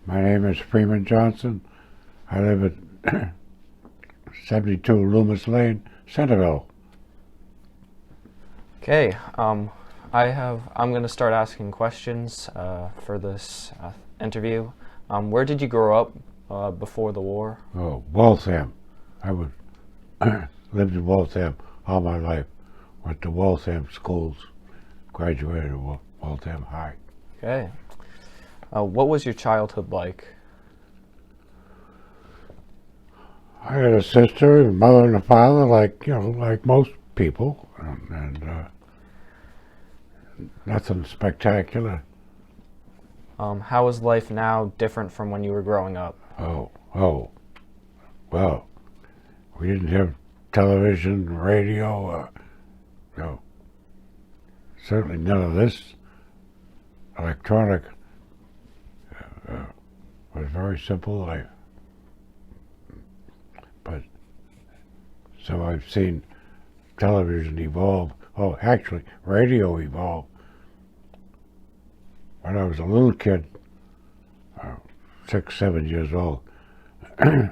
My name is Freeman Johnson. I live at 72 Loomis Lane, Centerville. Okay, I'm going to start asking questions for this interview. Where did you grow up before the war? Oh, Waltham. I was lived in Waltham all my life. Went to Waltham schools. Graduated at Waltham High. Okay. What was your childhood like? I had a sister, a mother, and a father, like most people, and nothing spectacular. How is life now different from when you were growing up? Well, we didn't have television, radio, no, certainly none of this electronic. Was a very simple life. But so I've seen television evolve. Oh, actually, radio evolve. When I was a little kid, 6, 7 years old, man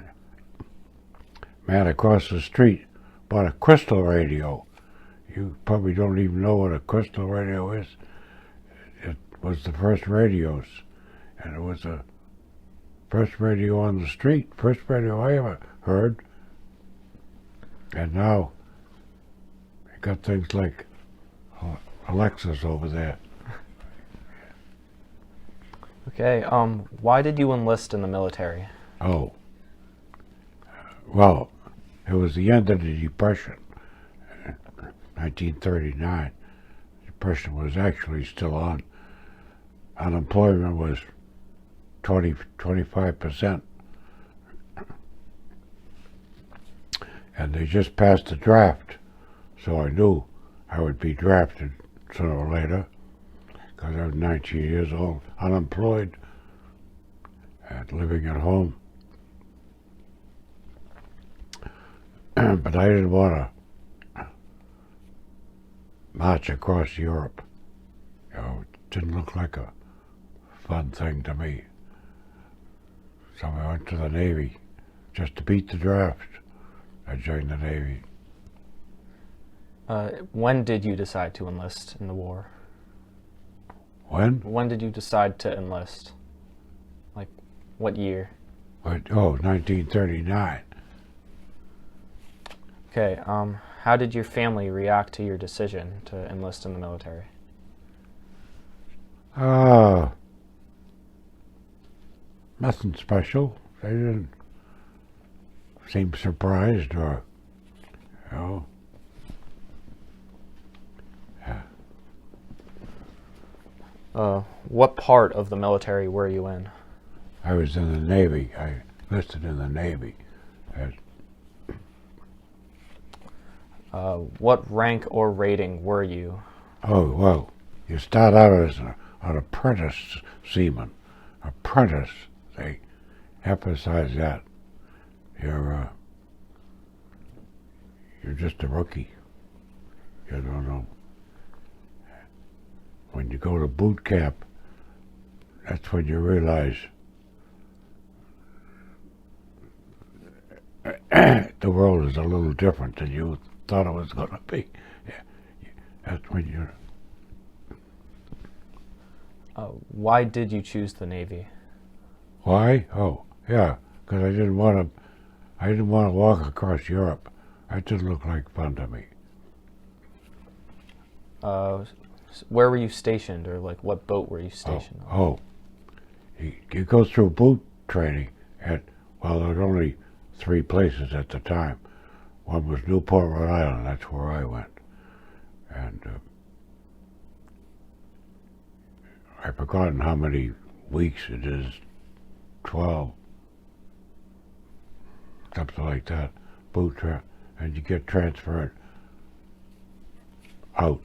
across the street bought a crystal radio. You probably don't even know what a crystal radio is. It was the first radios, and it was the first radio on the street, first radio I ever heard. And now you got things like Alexas over there. Okay, why did you enlist in the military? Oh, well, it was the end of the Depression, 1939. The Depression was actually still on. Unemployment was 25%. And they just passed the draft, so I knew I would be drafted sooner or later, because I was 19 years old, unemployed, and living at home. But I didn't want to march across Europe. It didn't look like a fun thing to me. So I went to the Navy just to beat the draft. I joined the Navy. When did you decide to enlist in the war? When? When did you decide to enlist? Like, what year? 1939. Okay, how did your family react to your decision to enlist in the military? Nothing special. They didn't seem surprised or, you know. What part of the military were you in? I was in the Navy. I enlisted in the Navy. What rank or rating were you? Oh, well, you start out as an apprentice seaman. Apprentice, they emphasize that. You're just a rookie. You don't know. When you go to boot camp, that's when you realize the world is a little different than you thought it was going to be. That's when you're... Why did you choose the Navy? Why? Oh, yeah, because I didn't want to walk across Europe. That didn't look like fun to me. Where were you stationed, or like what boat were you stationed on? You go through boot training there were only 3 places at the time. One was Newport, Rhode Island. That's where I went. And I've forgotten how many weeks it is. 12. Something like that. Boot trip. And you get transferred out.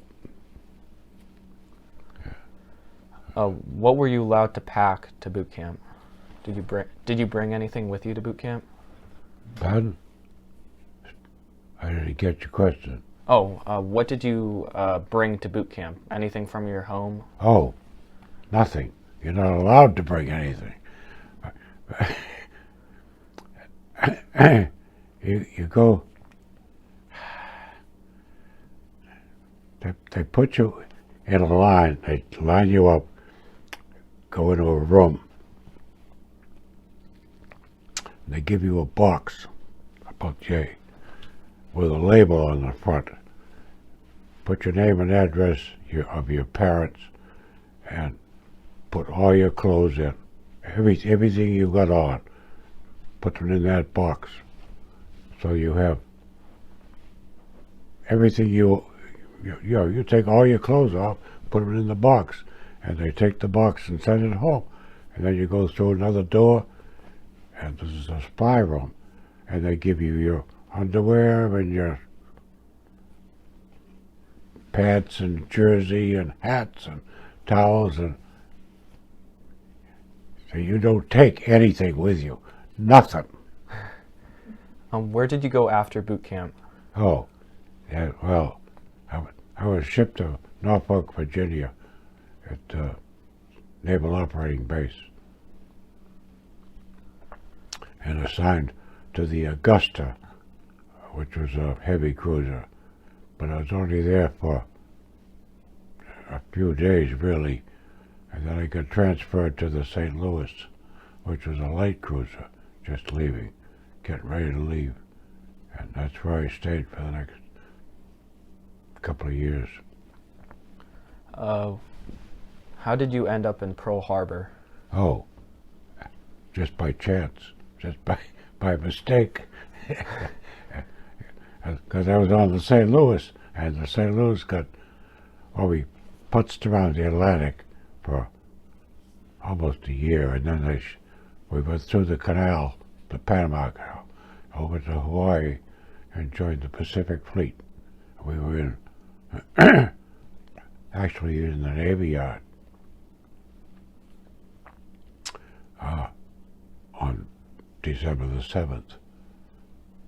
What were you allowed to pack to boot camp? Did you bring anything with you to boot camp? Pardon? I didn't get your question. What did you bring to boot camp? Anything from your home? Oh, nothing. You're not allowed to bring anything. you go. They put you in a line. They line you up. Go into a room. They give you a box, about J, with a label on the front. Put your name and address of your parents, and put all your clothes in. Everything you got on, put them in that box. So you have everything you take all your clothes off, put them in the box, and they take the box and send it home. And then you go through another door, and this is a spy room, and they give you your underwear and your pants and jersey and hats and towels, and so you don't take anything with you, nothing. Where did you go after boot camp? Oh, yeah, well, I was shipped to Norfolk, Virginia at Naval Operating Base and assigned to the Augusta, which was a heavy cruiser, but I was only there for a few days, really, and then I got transferred to the St. Louis, which was a light cruiser, just leaving, getting ready to leave, and that's where I stayed for the next couple of years. How did you end up in Pearl Harbor? Oh, just by chance, just by mistake, because I was on the St. Louis, and the St. Louis we putzed around the Atlantic for almost a year, and then we went through the canal, the Panama Canal, over to Hawaii, and joined the Pacific Fleet. We were in, actually in the Navy Yard on December the 7th.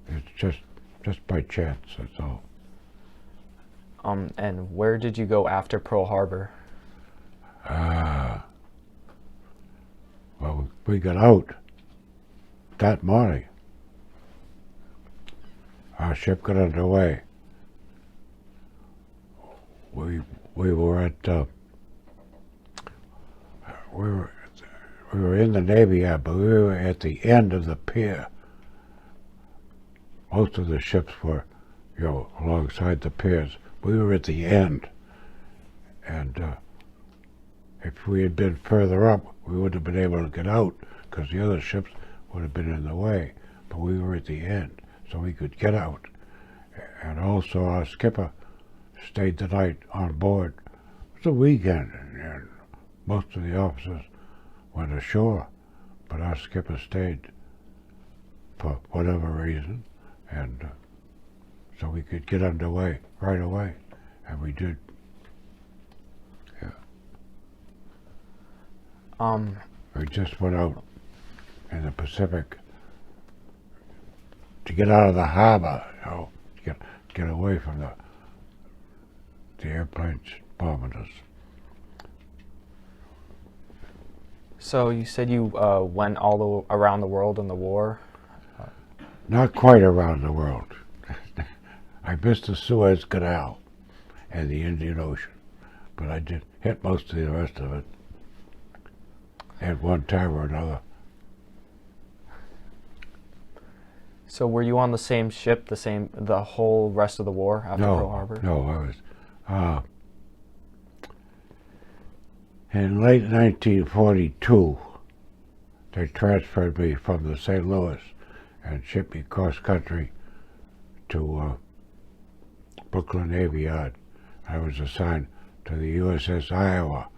It's just by chance, that's all. And where did you go after Pearl Harbor? Well, we got out that morning. Our ship got underway. We were at we were in the Navy Yard, but we were at the end of the pier. Most of the ships were, alongside the piers. We were at the end, and if we had been further up, we wouldn't have been able to get out because the other ships would have been in the way. But we were at the end, so we could get out. And also, our skipper stayed the night on board. It was a weekend, and most of the officers went ashore, but our skipper stayed for whatever reason, and so we could get underway right away, and we did. Yeah. We just went out in the Pacific to get out of the harbor, get away from the airplanes bombing us. So you said you went all around the world in the war? Not quite around the world. I missed the Suez Canal and the Indian Ocean, but I did hit most of the rest of it at one time or another. So were you on the same ship, the whole rest of the war after Pearl Harbor? No, I was. In late 1942, they transferred me from the St. Louis and shipped me cross-country to Brooklyn Navy Yard. I was assigned to the USS Iowa,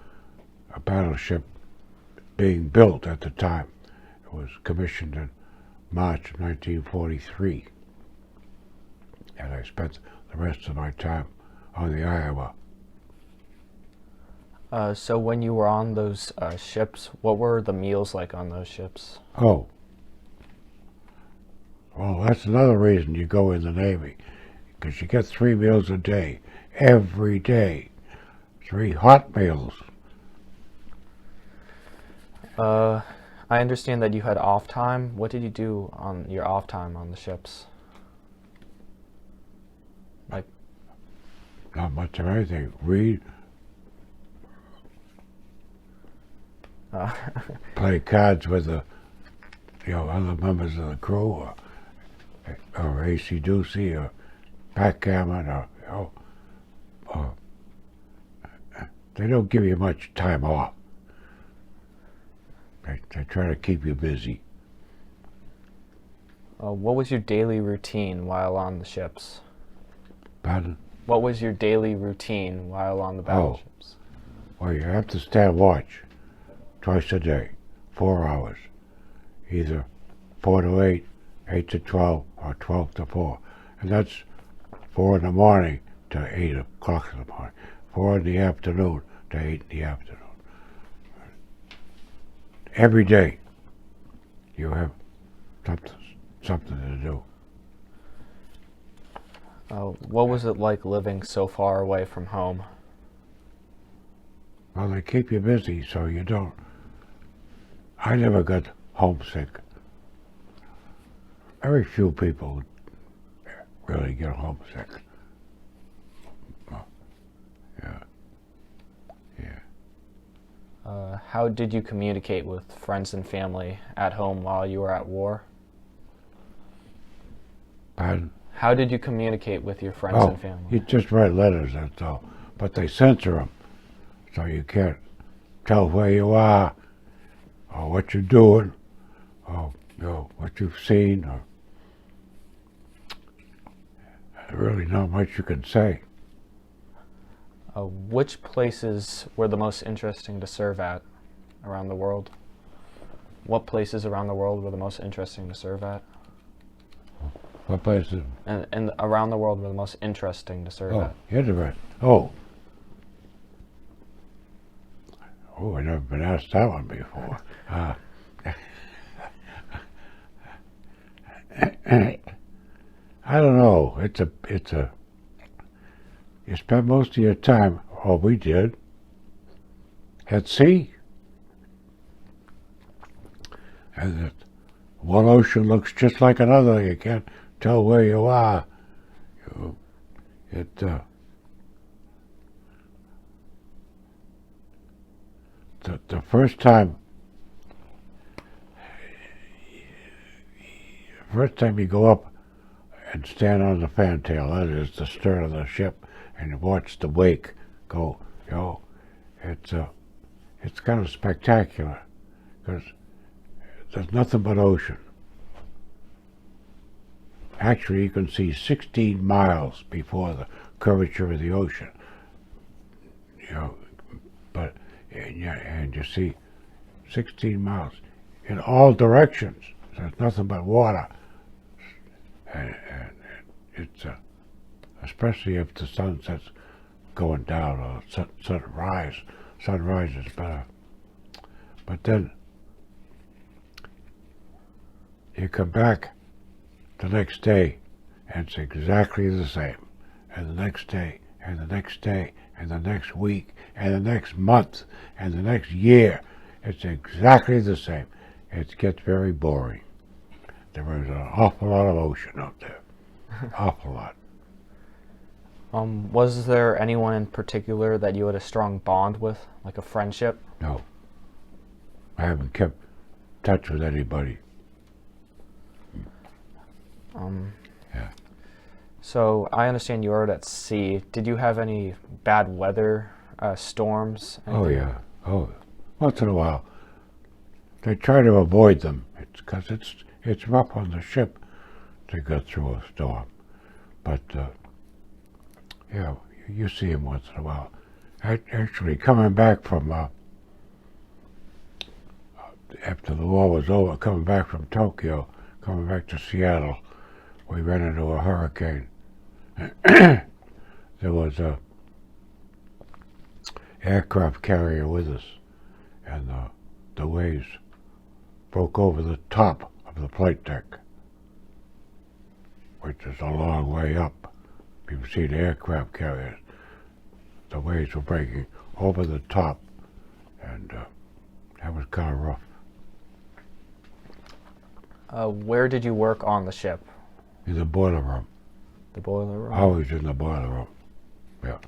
a battleship being built at the time. It was commissioned in March of 1943, and I spent the rest of my time on the Iowa. So when you were on those ships, what were the meals like on those ships? Oh, well, that's another reason you go in the Navy, because you get 3 meals a day, every day, 3 hot meals. I understand that you had off time. What did you do on your off time on the ships? Like, Not much of anything. Read, uh, play cards with the other members of the crew, or AC Doocy, or backgammon, or they don't give you much time off. They try to keep you busy. what was your daily routine while on the ships? Pardon? What was your daily routine while on the battleships? Well, you have to stand watch twice a day, 4 hours, either 4 to 8, 8 to 12, or 12 to 4. And that's 4 in the morning to 8 o'clock in the morning, 4 in the afternoon to 8 in the afternoon. Every day you have something to do. What was it like living so far away from home? Well, they keep you busy so you don't. I never got homesick. Very few people really get homesick. Yeah. How did you communicate with friends and family at home while you were at war? Pardon? How did you communicate with your friends and family? You just write letters, that's all. But they censor them, so you can't tell where you are, or what you're doing, or what you've seen, or really not much you can say. Which places were the most interesting to serve at around the world? What places around the world were the most interesting to serve at? What places? And around the world were the most interesting to serve at? Interesting. Oh, I've never been asked that one before. I don't know. You spend most of your time, or we did, at sea. And that one ocean looks just like another. You can't tell where you are. The first time you go up and stand on the fantail, that is the stern of the ship, and you watch the wake go, it's kind of spectacular, because there's nothing but ocean. Actually, you can see 16 miles before the curvature of the ocean. And you see 16 miles in all directions. There's nothing but water. And it's especially if the sunset's going down or sunrise. Sunrise is better. But then you come back the next day, and it's exactly the same. And the next day, and the next day, and the next week, and the next month, and the next year. It's exactly the same. It gets very boring. There is an awful lot of ocean out there. Awful lot. Was there anyone in particular that you had a strong bond with, like a friendship? No. I haven't kept touch with anybody. Yeah. So I understand you were at sea. Did you have any bad weather, storms? Oh, anything? yeah. Oh, once in a while. They try to avoid them. It's because it's rough on the ship to go through a storm. But, yeah, you see them once in a while. Actually, coming back from, after the war was over, coming back from Tokyo, coming back to Seattle, we ran into a hurricane. There was a aircraft carrier with us, and the waves broke over the top of the flight deck, which is a long way up. You've seen aircraft carriers. The waves were breaking over the top, and that was kind of rough. Where did you work on the ship? In the boiler room. The boiler room? Always in the boiler room. Yeah.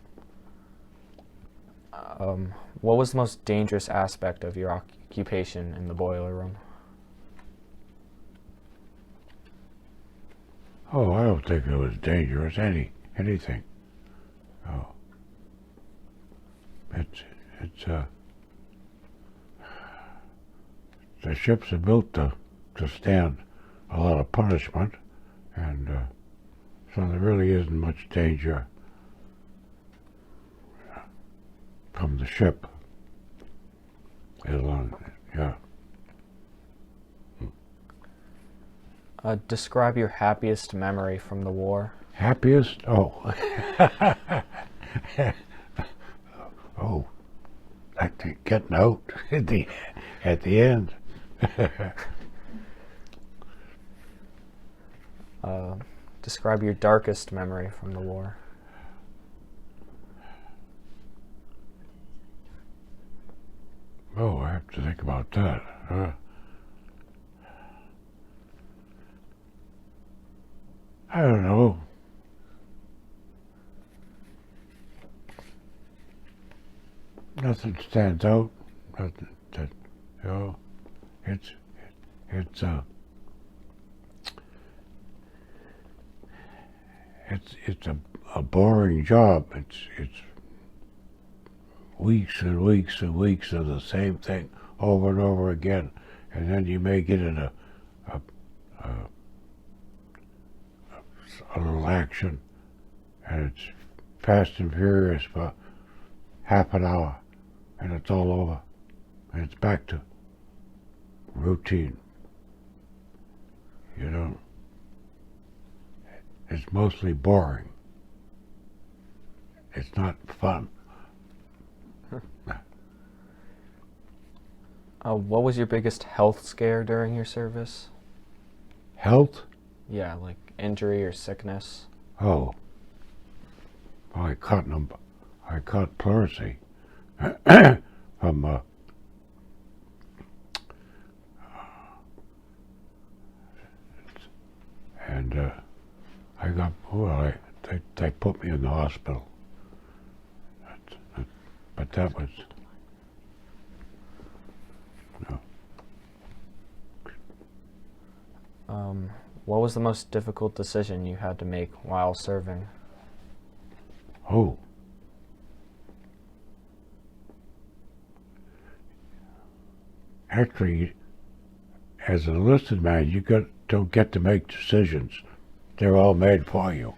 What was the most dangerous aspect of your occupation in the boiler room? Oh, I don't think it was dangerous. Anything. Oh. It's the ships are built to stand a lot of punishment, and so there really isn't much danger from the ship. Yeah. Describe your happiest memory from the war. Happiest? Oh. Oh, like getting out at the end. Describe your darkest memory from the war. Oh, I have to think about that. I don't know. Nothing stands out. Nothing that, you know, it's it's a boring job. It's weeks and weeks and weeks of the same thing over and over again, and then you may get in a little action, and it's fast and furious for half an hour, and it's all over, and it's back to routine. You know, it's mostly boring. It's not fun. What was your biggest health scare during your service? Health? Yeah, like injury or sickness. Oh, I caught pleurisy from and I got they put me in the hospital. But that was no. What was the most difficult decision you had to make while serving? Oh. Actually, as an enlisted man, don't get to make decisions. They're all made for you.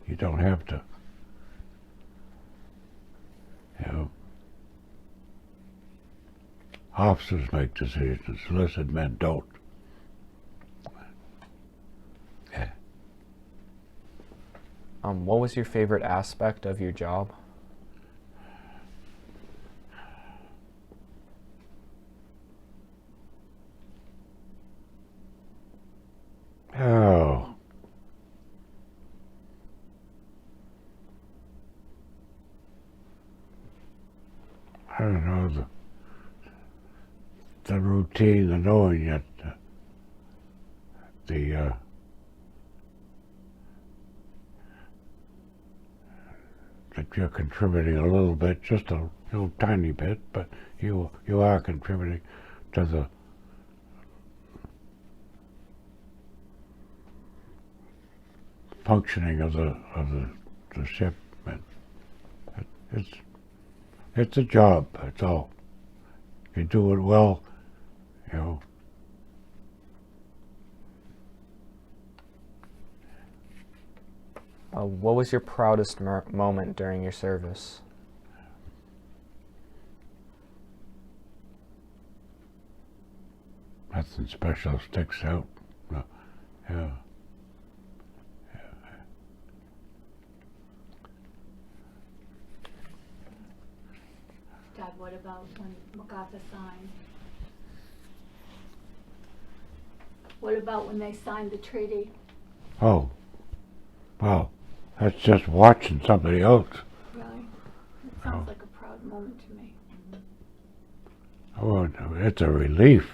You don't have to. You know, officers make decisions. Enlisted men don't. Yeah. What was your favorite aspect of your job? Oh. I don't know, the routine, the knowing that that you're contributing a little bit, just a little tiny bit, but you are contributing to the functioning of the ship. It's a job. That's all. You do it well, you know. What was your proudest moment during your service? Nothing special sticks out. No. Yeah. Dad, what about when MacArthur signed? What about when they signed the treaty? Oh, wow. That's just watching somebody else. Really? It sounds like a proud moment to me. Oh, it's a relief.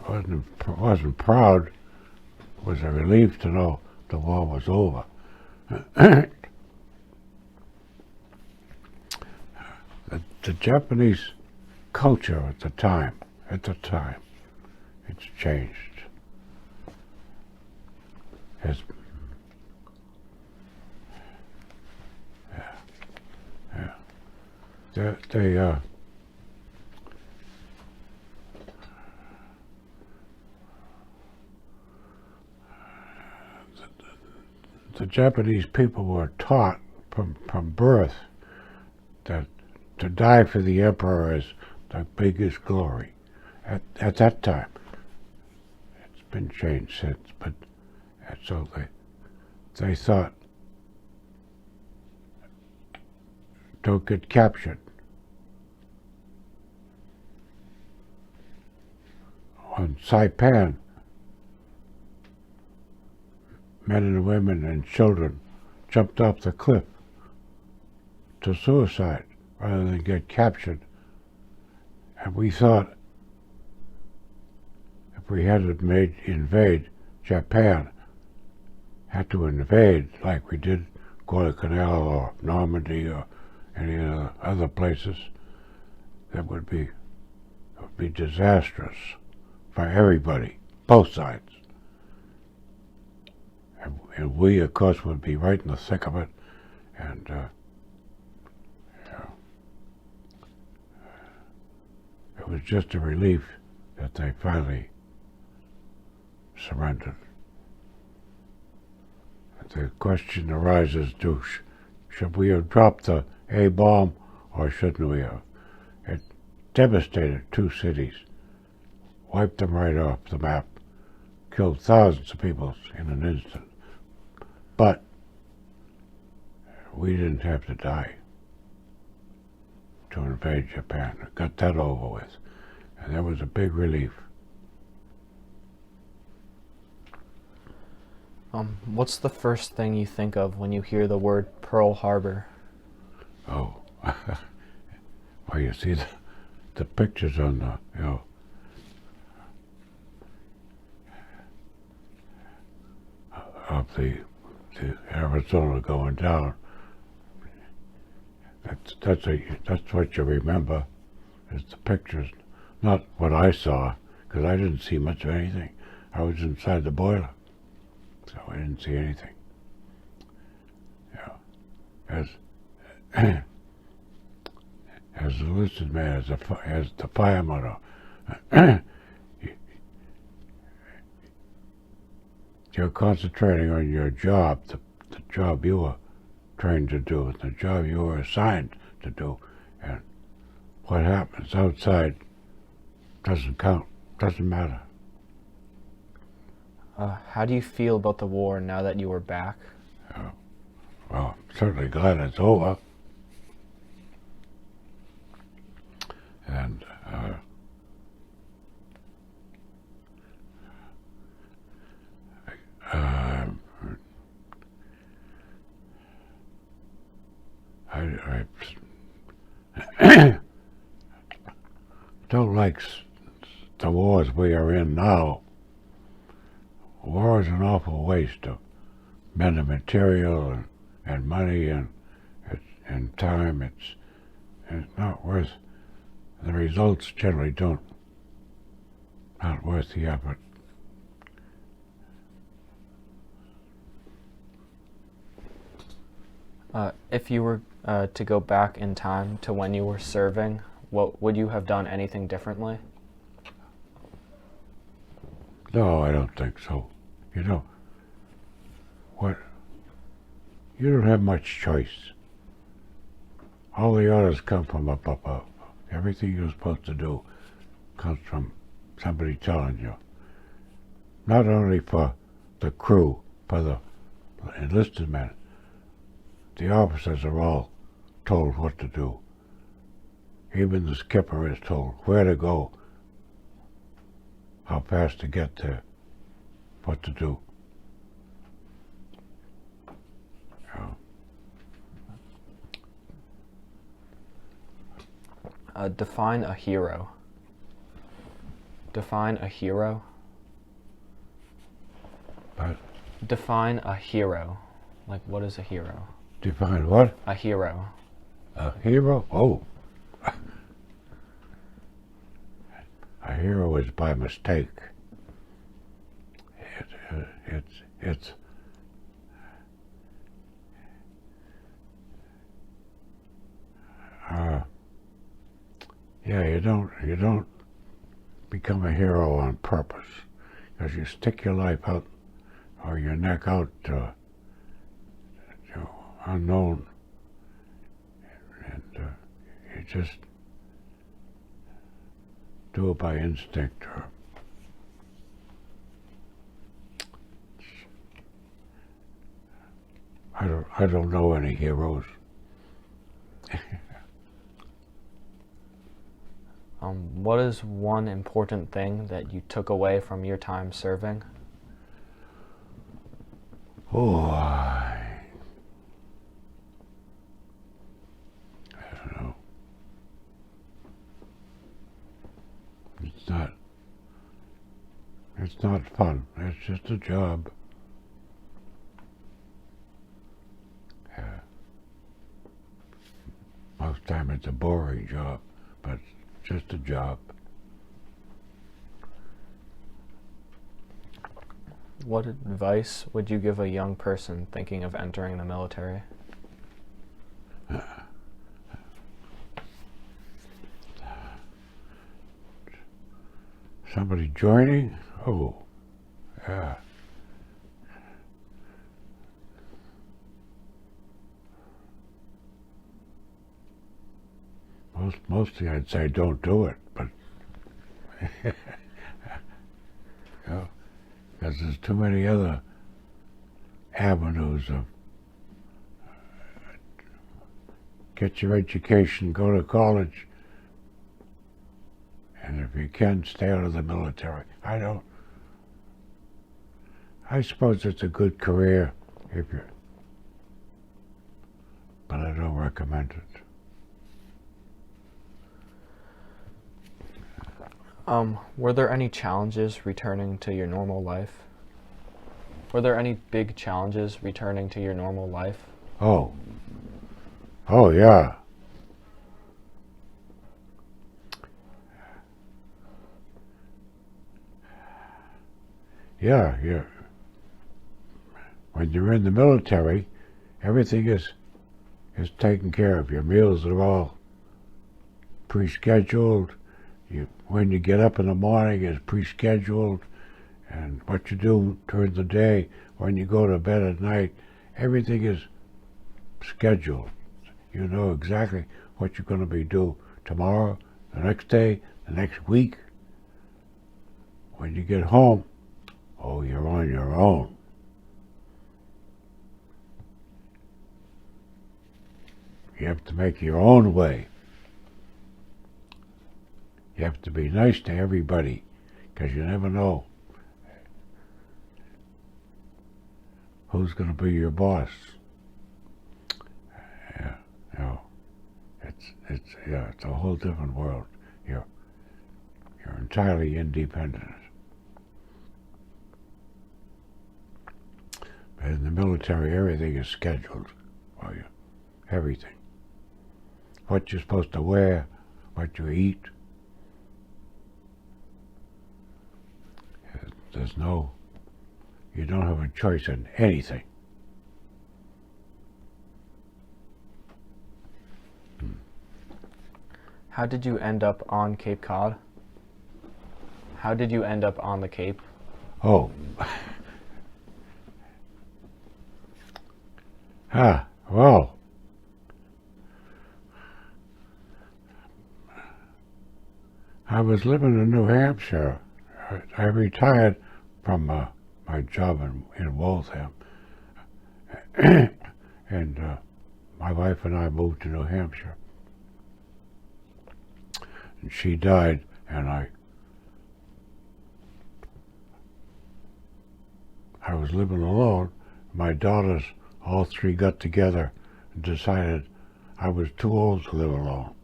wasn't proud. It was a relief to know the war was over. The Japanese culture at the time, it's changed. It's, yeah. The Japanese people were taught from birth that to die for the emperor is the biggest glory. At that time, it's been changed since, but so they thought, don't get captured. On Saipan, men and women and children jumped off the cliff to suicide rather than get captured. And we thought if we had to invade Japan, had to invade like we did Guadalcanal or Normandy or any other places, that would be disastrous for everybody, both sides. And we, of course, would be right in the thick of it, and it was just a relief that they finally surrendered. The question arises, should we have dropped the A-bomb or shouldn't we have? It devastated two cities, wiped them right off the map, killed thousands of people in an instant. But we didn't have to die to invade Japan. We got that over with. And that was a big relief. What's the first thing you think of when you hear the word Pearl Harbor? Oh, well, you see the pictures on of the Arizona going down. That's what you remember, is the pictures, not what I saw, because I didn't see much of anything. I was inside the boiler, so I didn't see anything. As as a enlisted man, as the fireman, you're concentrating on your job, the job you were trained to do, the job you were assigned to do, and what happens outside doesn't count, doesn't matter. How do you feel about the war now that you are back? Well, I'm certainly glad it's over. And I don't like the wars we are in now. War is an awful waste of men and material and money and time. It's not worth, the results generally not worth the effort. If you were to go back in time to when you were serving, what would you have done anything differently? No, I don't think so. You know, you don't have much choice. All the orders come from up above. Everything you're supposed to do comes from somebody telling you. Not only for the crew, for the enlisted men. The officers are all told what to do. Even the skipper is told where to go, how fast to get there, what to do. Define a hero. Define a hero. But Define a hero. Like, what is a hero? define what? A hero. A hero? Oh. A hero is by mistake. It's yeah, you don't become a hero on purpose, because you stick your life out or your neck out to unknown, and you just do it by instinct. Or I don't know any heroes. What is one important thing that you took away from your time serving? Oh, I don't know. It's not fun. It's just a job. Most time it's a boring job, but it's just a job. What advice would you give a young person thinking of entering the military? Somebody joining? Oh, yeah. Mostly I'd say don't do it, but you know, because there's too many other avenues of get your education, go to college, and if you can, stay out of the military. I suppose it's a good career if you, but I don't recommend it. Were there any challenges returning to your normal life? Were there any big challenges returning to your normal life? Oh yeah. Yeah. When you're in the military, everything is taken care of. Your meals are all pre-scheduled. When you get up in the morning is pre-scheduled, and what you do during the day, when you go to bed at night, everything is scheduled. You know exactly what you're going to be doing tomorrow, the next day, the next week. When you get home, oh, you're on your own. You have to make your own way. You have to be nice to everybody, because you never know who's going to be your boss. Yeah, you know, it's a whole different world. You're entirely independent. But in the military, everything is scheduled for you. Everything. What you're supposed to wear, what you eat. You don't have a choice in anything. How did you end up on Cape Cod? How did you end up on the Cape? Oh. Well. I was living in New Hampshire. I retired from my job in Waltham, and my wife and I moved to New Hampshire. And she died, and I was living alone. My daughters, all three, got together and decided I was too old to live alone,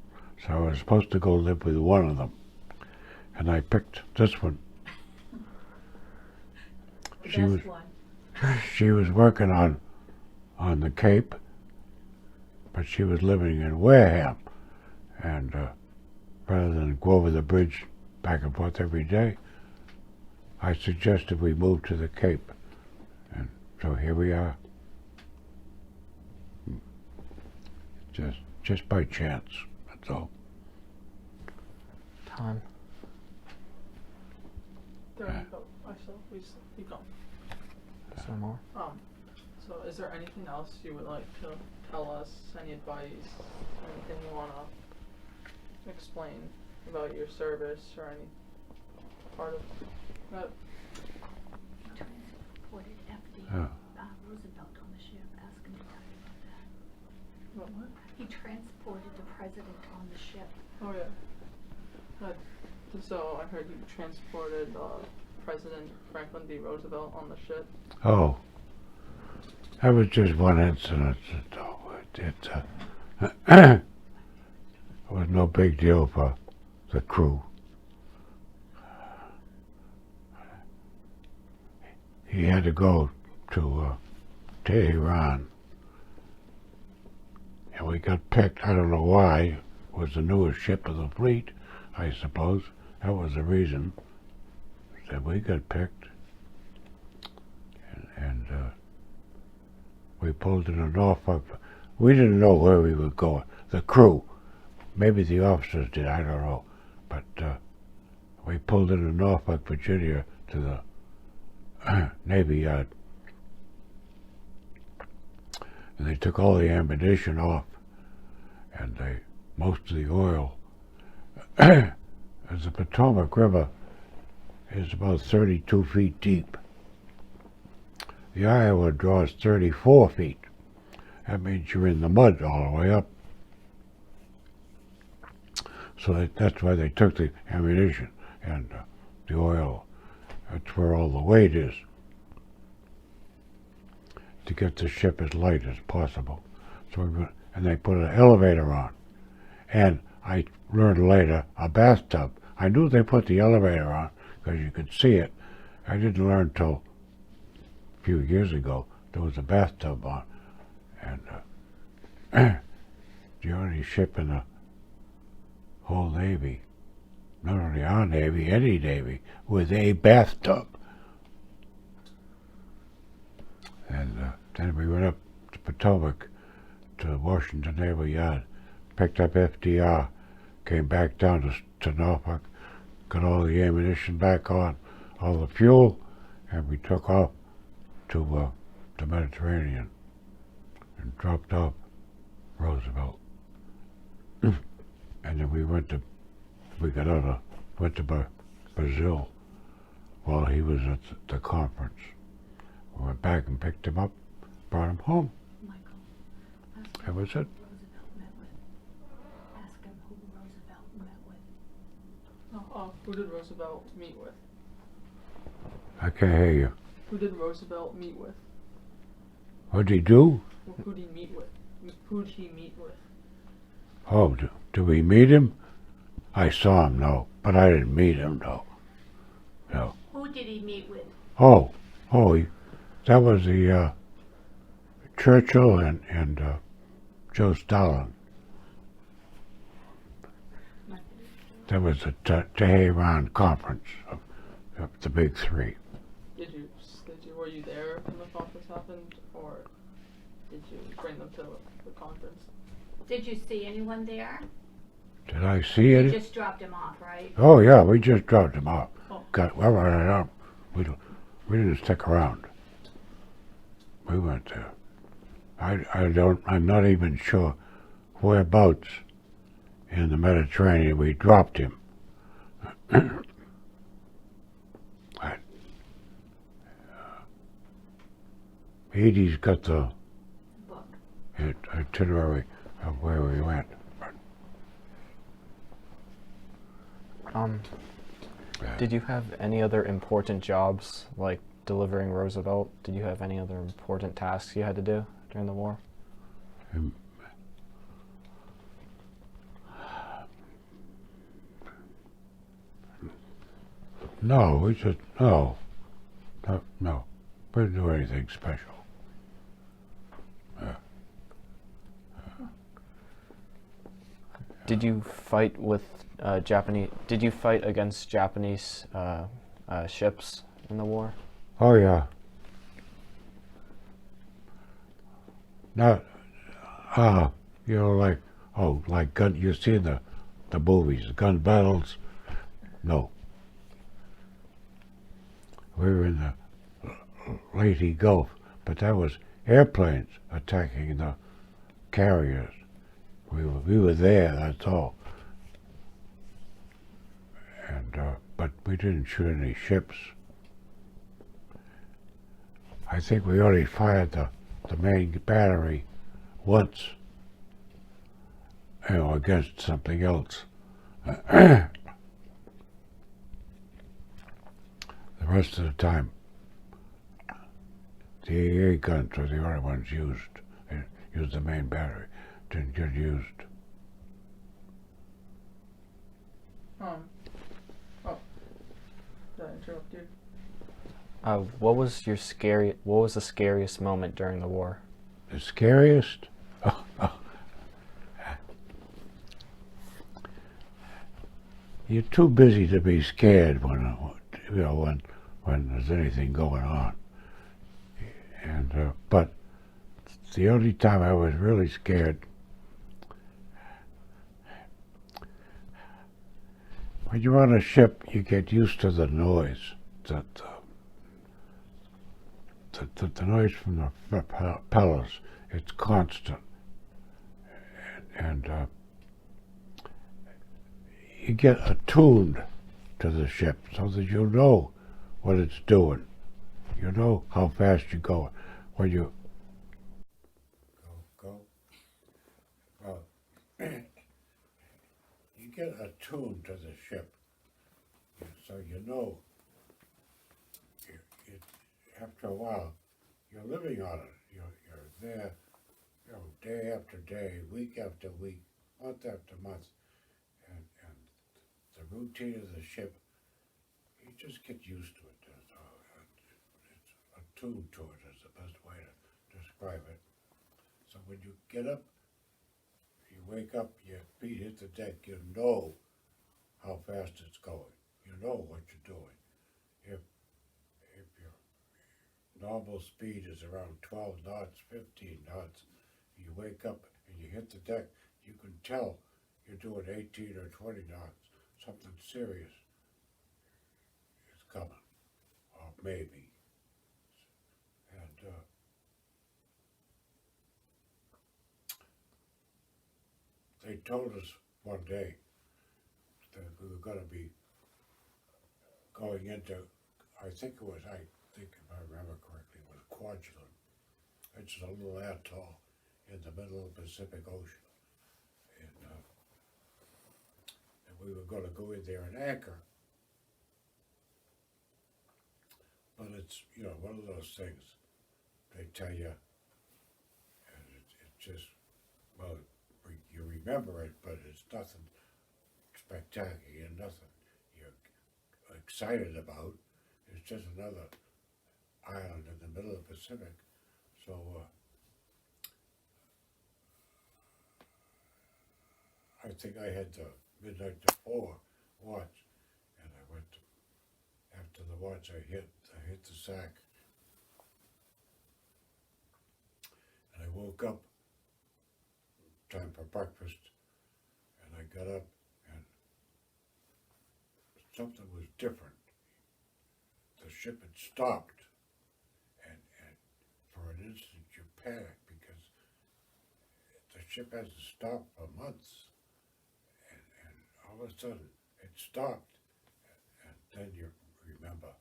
so I was supposed to go live with one of them. and I picked this one. The She best was one. she was working on the Cape, but she was living in Wareham, and rather than go over the bridge back and forth every day, I suggested we move to the Cape, and so here we are. Just by chance, that's all. Time. There you go. Actually, please keep going. Some more. So is there anything else you would like to tell us? Any advice? Anything you wanna explain about your service or any part of that? Transported FD Yeah. Roosevelt on the ship. Ask him to tell you about that. What? He transported the president on the ship. Oh yeah. So I heard you transported President Franklin D. Roosevelt on the ship. Oh, that was just one incident. It was no big deal for the crew. He had to go to Tehran, and we got picked. I don't know why. It was the newest ship of the fleet, I suppose. That was the reason that we got picked. And we pulled into Norfolk. We didn't know where we were going. The crew, maybe the officers did, I don't know. But we pulled into Norfolk, Virginia, to the Navy Yard. And they took all the ammunition off, and most of the oil. As the Potomac River is about 32 feet deep. The Iowa draws 34 feet. That means you're in the mud all the way up. So that's why they took the ammunition and the oil. That's where all the weight is, to get the ship as light as possible. And they put an elevator on. And I learned later, a bathtub. I knew they put the elevator on because you could see it. I didn't learn till a few years ago there was a bathtub on. And the only ship in the whole Navy, not only our Navy, any Navy, with a bathtub. And then we went up to Potomac to Washington Naval Yard, picked up FDR, came back down to Norfolk, got all the ammunition back on, all the fuel, and we took off to the Mediterranean and dropped off Roosevelt. And then went to Brazil while he was at the conference. We went back and picked him up, brought him home. Michael, ask That was it. Roosevelt met with. Ask him who Roosevelt met with. Who did Roosevelt meet with? I can't hear you. Who did Roosevelt meet with? What'd he do? Who did he meet with? Who did he meet with? Oh, do we meet him? I saw him, no, but I didn't meet him, no. No. Who did he meet with? Oh, that was the Churchill and Joe Stalin. That was the Tehran conference of the big three. Were you there when the conference happened, or did you bring them to the conference? Did you see anyone there? Did I see You it? just dropped him off, right? Oh yeah, we just dropped him off. Oh. We didn't stick around. We went there. I'm not even sure whereabouts in the Mediterranean we dropped him. Edie's got the Book. itinerary of where we went. Did you have any other important jobs, like delivering Roosevelt? Did you have any other important tasks you had to do during the war? No, we just, no. No. We didn't do anything special. Did you fight with Japanese? Did you fight against Japanese ships in the war? Oh, yeah. Not, like gun, you see the movies, gun battles. No. We were in the Leyte Gulf, but that was airplanes attacking the carriers. We were there, that's all. And but we didn't shoot any ships. I think we only fired the main battery once, against something else. The rest of the time, the AA guns were the only ones used. They used the main battery, didn't get used. Oh, did I interrupt you? What was the scariest moment during the war? The scariest? You're too busy to be scared when there's anything going on. And but the only time I was really scared, when you're on a ship, you get used to the noise. The noise from the propellers, it's constant. And you get attuned to the ship so that you know what it's doing. You know how fast you're going. When you go, you get attuned to the ship, so you know. After a while, you're living on it. You're there, day after day, week after week, month after month, and the routine of the ship, you just get used to it. It's attuned to it is the best way to describe it. So when you get up, you wake up, your feet hit the deck, you know how fast it's going. You know what you're doing. If your normal speed is around 12 knots, 15 knots, you wake up and you hit the deck, you can tell you're doing 18 or 20 knots. Something serious is coming, or maybe. And they told us one day that we were going to be going into, I think if I remember correctly, it was Kwajalein. It's a little atoll in the middle of the Pacific Ocean. And we were going to go in there and anchor. But it's, one of those things they tell you, and it's just, well, you remember it, but it's nothing spectacular, nothing you're excited about. It's just another island in the middle of the Pacific. So I think I had the midnight to 4 watch, and I went after the watch. I hit the sack, and I woke up. Time for breakfast, and I got up, and something was different. The ship had stopped, and for an instant you panic because the ship hasn't stopped for months, and all of a sudden it stopped, and then you remember,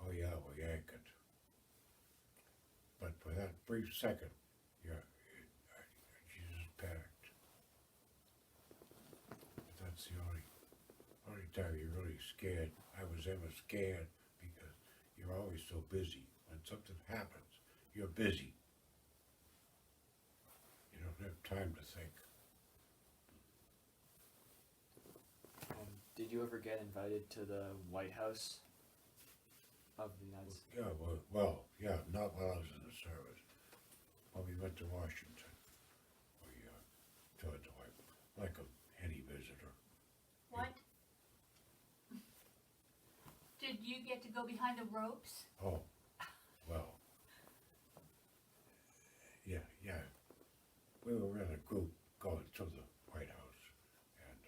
oh yeah, we anchored. But for that brief second, you just panicked. But that's the only time you're really scared. I was ever scared because you're always so busy. When something happens, you're busy. You don't have time to think. Did you ever get invited to the White House of the United States? Yeah, well, yeah, not while I was in the service. When we went to Washington, we toured the White, like any visitor. What? Did you get to go behind the ropes? Oh, well, yeah. We were in a group going to the White House, and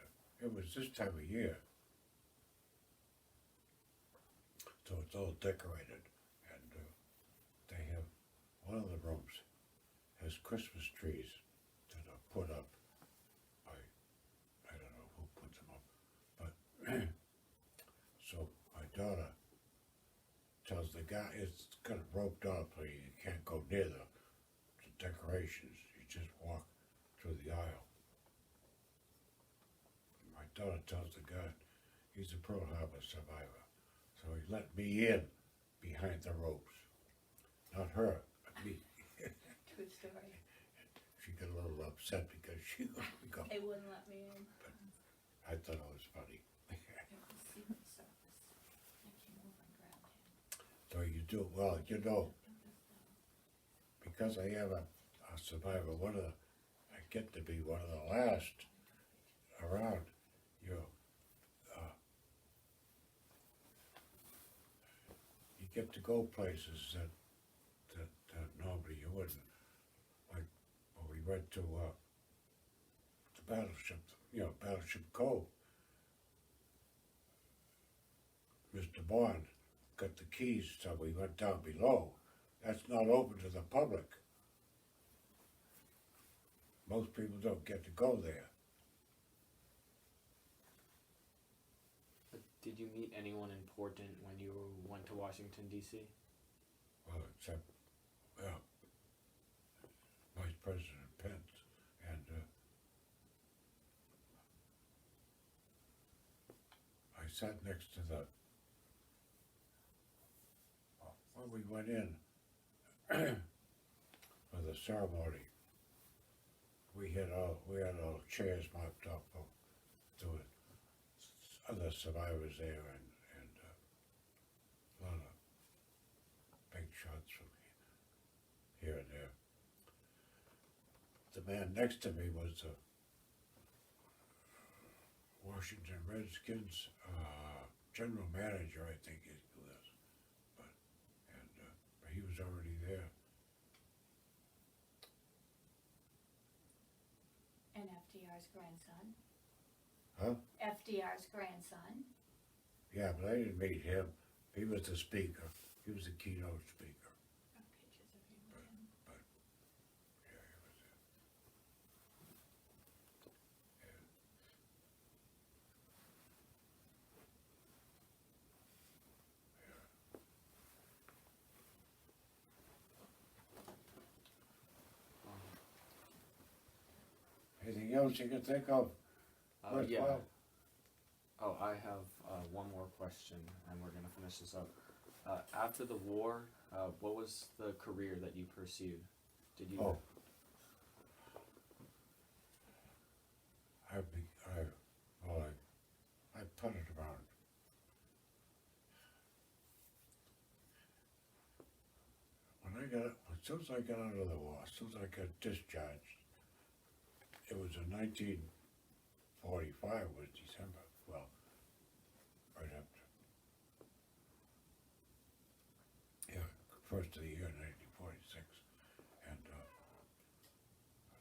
it was this time of year, so it's all decorated, and they have one of the rooms has Christmas trees that are put up by, I don't know who puts them up, but so my daughter tells the guy it's got it roped off so you can't go near the decorations. You just walk through the aisle. And my daughter tells the guy he's a Pearl Harbor survivor, so he let me in behind the ropes, not her, but me. True story. She got a little upset because she wouldn't go. They wouldn't let me in. I thought it was funny. It was Secret Service. I came over and grabbed him. So you do well, you know, because I am a survivor. I get to be one of the last around. You get to go places that normally you wouldn't. Like when we went to the battleship, Battleship Cove. Mr. Bond got the keys, so we went down below. That's not open to the public. Most people don't get to go there. But did you meet anyone important when you went to Washington, D.C.? Well, except, Vice President Pence and I sat next to when we went in for the ceremony. We had all chairs marked up. There were other survivors there and a lot of big shots from here and there. The man next to me was the Washington Redskins general manager, I think he was, but he was already there. And FDR's grandson. Huh? FDR's grandson. Yeah, but I didn't meet him. He was the speaker. He was the keynote speaker. Got pictures of him But, with him. but yeah, he was there. Yeah. Anything else you can think of? Yeah. Worthwhile? Oh, I have one more question, and we're going to finish this up. After the war, what was the career that you pursued? Did you? Oh. I putted around. As soon as I got out of the war, as soon as I got discharged, it was in 1945, was December, well, right after. Yeah, first of the year, 1946. And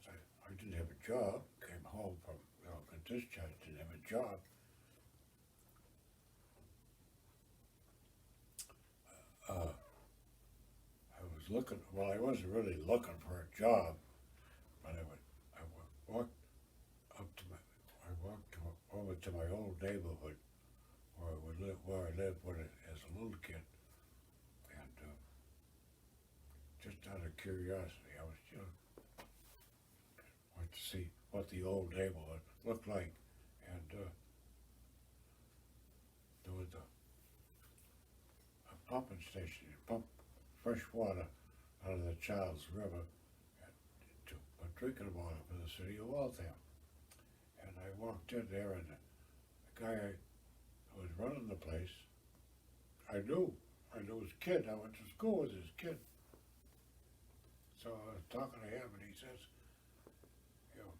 I didn't have a job, came home from, got discharged, didn't have a job. I was looking, well, I wasn't really looking for a job, but I walked over to my old neighborhood where I lived as a little kid, and just out of curiosity, I was wanted to see what the old neighborhood looked like, and there was a pumping station. You pump fresh water out of the Charles River for drinking water for the city of Waltham. And I walked in there, and the guy who was running the place, I knew his kid. I went to school with his kid. So I was talking to him, and he says, you know,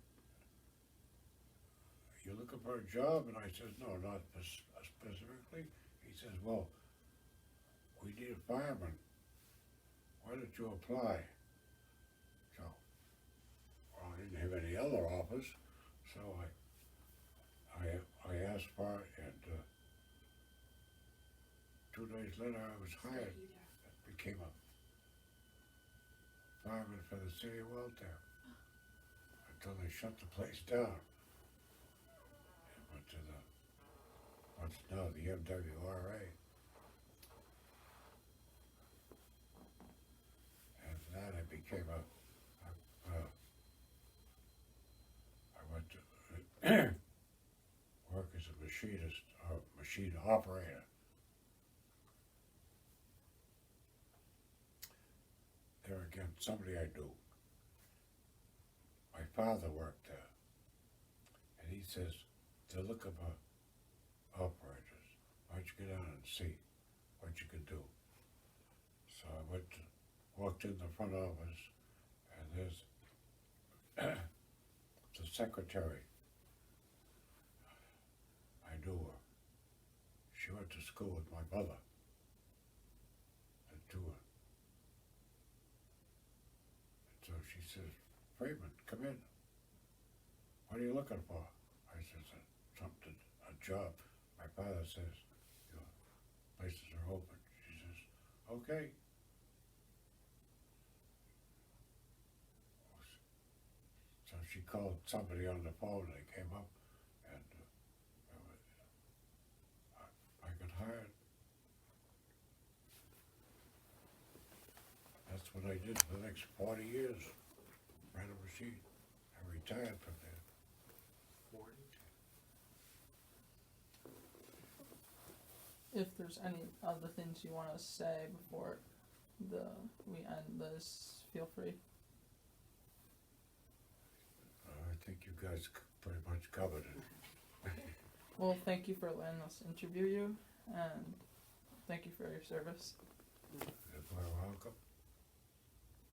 you looking for a job? And I says, no, not specifically. He says, well, we need a fireman. Why don't you apply? So, well, I didn't have any other offers, so I asked for it, and 2 days later I was hired. I became a fireman for the city of Waltham until they shut the place down. And went to what's now the MWRA. And then I became I went to work as a machinist or machine operator. There again, somebody I knew. My father worked there, and he says, they're looking for operators. Why don't you go down and see what you can do? So I walked in the front office, and there's the secretary. I knew her. She went to school with my mother. The two. So she says, Freeman, come in. What are you looking for? I says, a job. My father says, places are open. She says, okay. So she called somebody on the phone. They came up, and I got hired. That's what I did for the next 40 years. Ran a machine. I retired from there. 40? If there's any other things you want to say before we end this, feel free. I think you guys pretty much covered it. Well, thank you for letting us interview you, and thank you for your service. You're welcome.